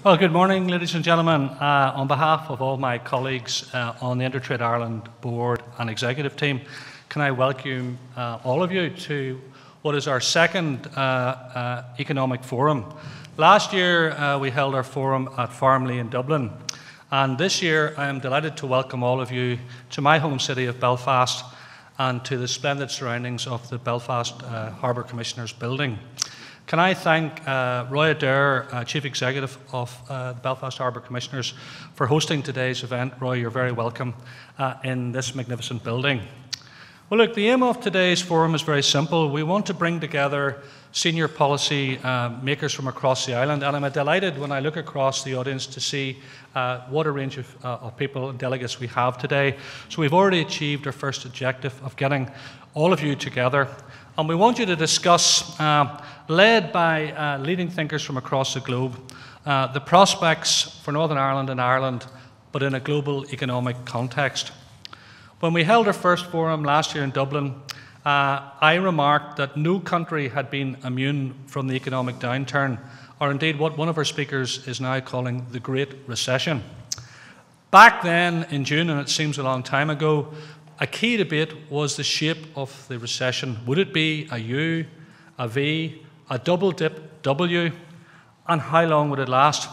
Well, good morning, ladies and gentlemen. On behalf of all my colleagues on the Intertrade Ireland board and executive team, can I welcome all of you to what is our second economic forum. Last year, we held our forum at Farmley in Dublin, and this year I am delighted to welcome all of you to my home city of Belfast and to the splendid surroundings of the Belfast Harbour Commissioners building. Can I thank Roy Adair, Chief Executive of the Belfast Harbour Commissioners, for hosting today's event. Roy, you're very welcome in this magnificent building. Well, look, the aim of today's forum is very simple. We want to bring together senior policy makers from across the island, and I'm delighted when I look across the audience to see what a range of people and delegates we have today. So we've already achieved our first objective of getting all of you together, and we want you to discuss, led by leading thinkers from across the globe, the prospects for Northern Ireland and Ireland, but in a global economic context. When we held our first forum last year in Dublin, I remarked that no country had been immune from the economic downturn, or indeed what one of our speakers is now calling the Great Recession. Back then in June, and it seems a long time ago, a key debate was the shape of the recession. Would it be a U, a V, a double dip W, and how long would it last?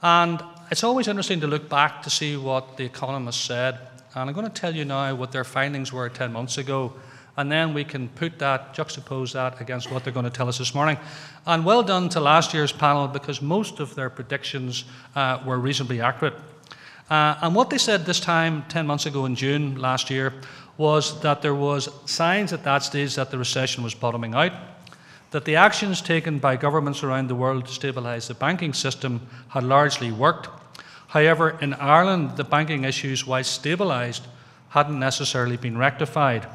And it's always interesting to look back to see what the economists said. And I'm going to tell you now what their findings were 10 months ago, and then we can juxtapose that against what they're going to tell us this morning. And well done to last year's panel, because most of their predictions were reasonably accurate. And what they said this time, 10 months ago in June last year, was that there was signs at that stage that the recession was bottoming out, that the actions taken by governments around the world to stabilise the banking system had largely worked. However, in Ireland, the banking issues, while stabilised, hadn't necessarily been rectified.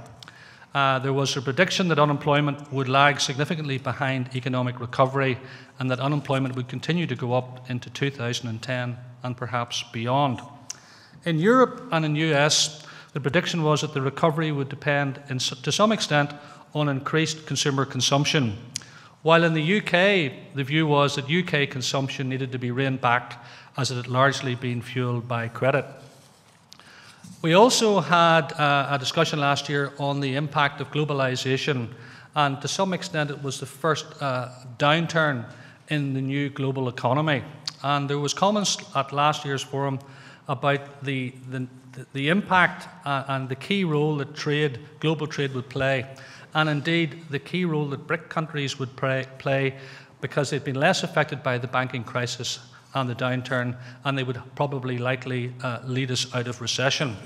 There was a prediction that unemployment would lag significantly behind economic recovery, and that unemployment would continue to go up into 2010 and perhaps beyond. In Europe and in the US, the prediction was that the recovery would depend to some extent on increased consumer consumption, while in the UK, the view was that UK consumption needed to be reined back as it had largely been fueled by credit. We also had a discussion last year on the impact of globalisation, and to some extent it was the first downturn in the new global economy. And there was comments at last year's forum about the impact and the key role that global trade would play, and indeed the key role that BRIC countries would play, because they'd been less affected by the banking crisis and the downturn, and they would probably likely lead us out of recession.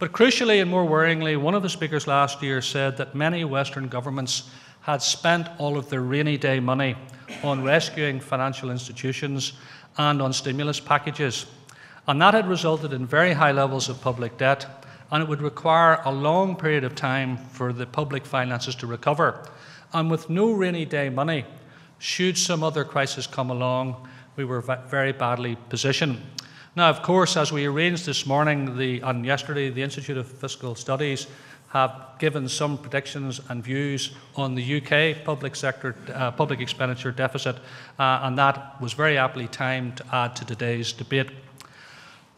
But crucially and more worryingly, one of the speakers last year said that many Western governments had spent all of their rainy day money on rescuing financial institutions and on stimulus packages. And that had resulted in very high levels of public debt, and it would require a long period of time for the public finances to recover. And with no rainy day money, should some other crisis come along, we were very badly positioned. Now, of course, as we arranged this morning and yesterday, the Institute of Fiscal Studies have given some predictions and views on the UK public expenditure deficit, and that was very aptly timed to add to today's debate.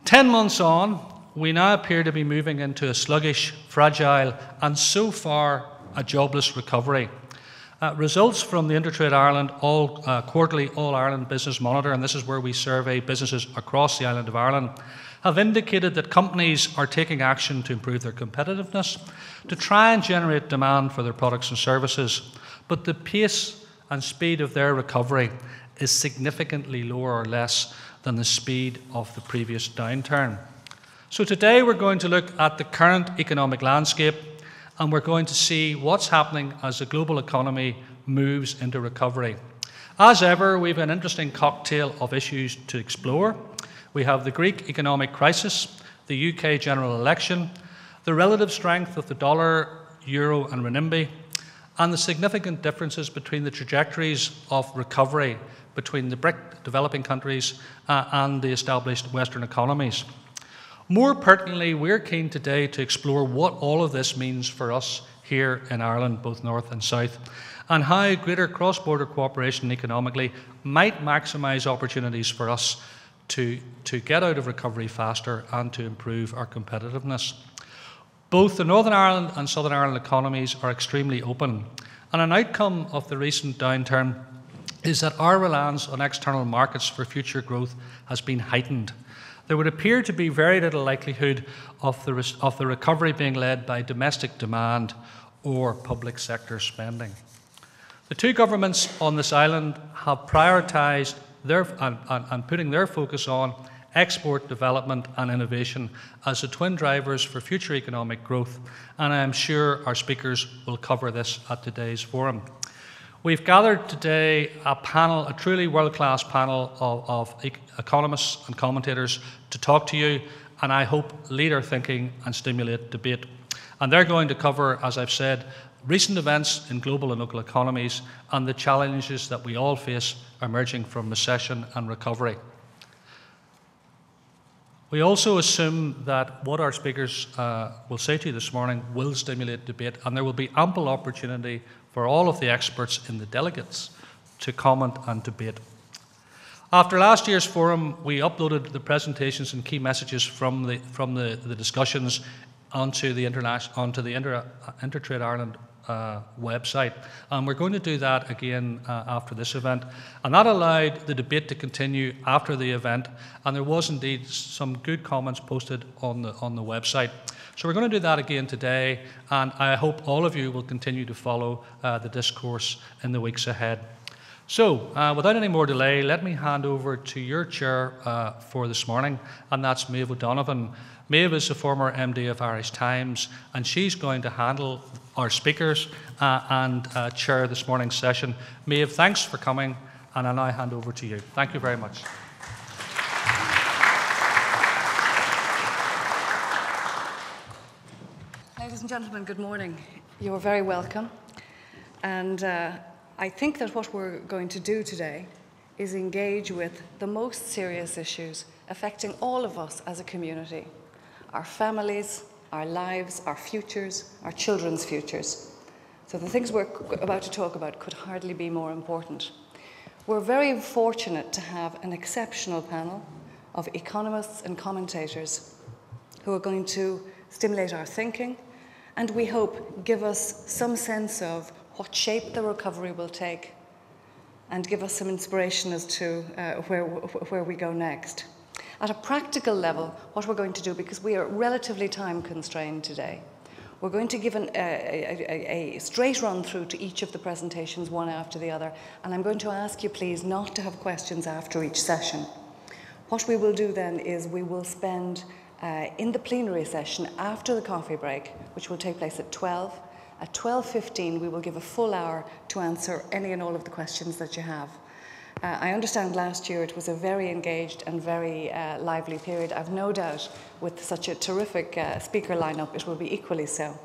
10 months on, we now appear to be moving into a sluggish, fragile, and so far a jobless recovery. Results from the Intertrade Ireland quarterly All Ireland Business Monitor, and this is where we survey businesses across the island of Ireland, have indicated that companies are taking action to improve their competitiveness, to try and generate demand for their products and services, but the pace and speed of their recovery is significantly lower or less than the speed of the previous downturn. So today we're going to look at the current economic landscape, and we're going to see what's happening as the global economy moves into recovery. As ever, we have an interesting cocktail of issues to explore. We have the Greek economic crisis, the UK general election, the relative strength of the dollar, euro and renminbi, and the significant differences between the trajectories of recovery between the BRIC developing countries and the established Western economies. More pertinently, we're keen today to explore what all of this means for us here in Ireland, both north and south. and how greater cross-border cooperation economically might maximise opportunities for us to get out of recovery faster and to improve our competitiveness. Both the Northern Ireland and Southern Ireland economies are extremely open, and an outcome of the recent downturn is that our reliance on external markets for future growth has been heightened. There would appear to be very little likelihood of the recovery being led by domestic demand or public sector spending. The two governments on this island have prioritised and putting their focus on export development and innovation as the twin drivers for future economic growth, and I am sure our speakers will cover this at today's forum. We've gathered today a truly world-class panel of economists and commentators to talk to you, and I hope lead our thinking and stimulate debate. And they're going to cover, as I've said, recent events in global and local economies and the challenges that we all face emerging from recession and recovery. We also assume that what our speakers will say to you this morning will stimulate debate, and there will be ample opportunity for all of the experts in the delegates to comment and debate. After last year's forum, we uploaded the presentations and key messages from the discussions onto the Intertrade Ireland website, and we're going to do that again after this event, and that allowed the debate to continue after the event, and there was indeed some good comments posted on the website. So we're going to do that again today, and I hope all of you will continue to follow the discourse in the weeks ahead. So, without any more delay, let me hand over to your chair for this morning, and that's Maeve O'Donovan. Maeve is a former MD of Irish Times, and she's going to handle our speakers and chair this morning's session. Maeve, thanks for coming, and I now hand over to you. Thank you very much. Ladies and gentlemen, good morning. You're very welcome. And I think that what we're going to do today is engage with the most serious issues affecting all of us as a community, our families, our lives, our futures, our children's futures. So the things we're about to talk about could hardly be more important. We're very fortunate to have an exceptional panel of economists and commentators who are going to stimulate our thinking and, we hope, give us some sense of what shape the recovery will take and give us some inspiration as to where we go next. At a practical level, what we're going to do, because we are relatively time constrained today, we're going to give a straight run through to each of the presentations, one after the other, and I'm going to ask you please not to have questions after each session. What we will do then is we will spend in the plenary session after the coffee break, which will take place at 12. At 12:15, we will give a full hour to answer any and all of the questions that you have. I understand last year it was a very engaged and very lively period. I've no doubt with such a terrific speaker lineup it will be equally so.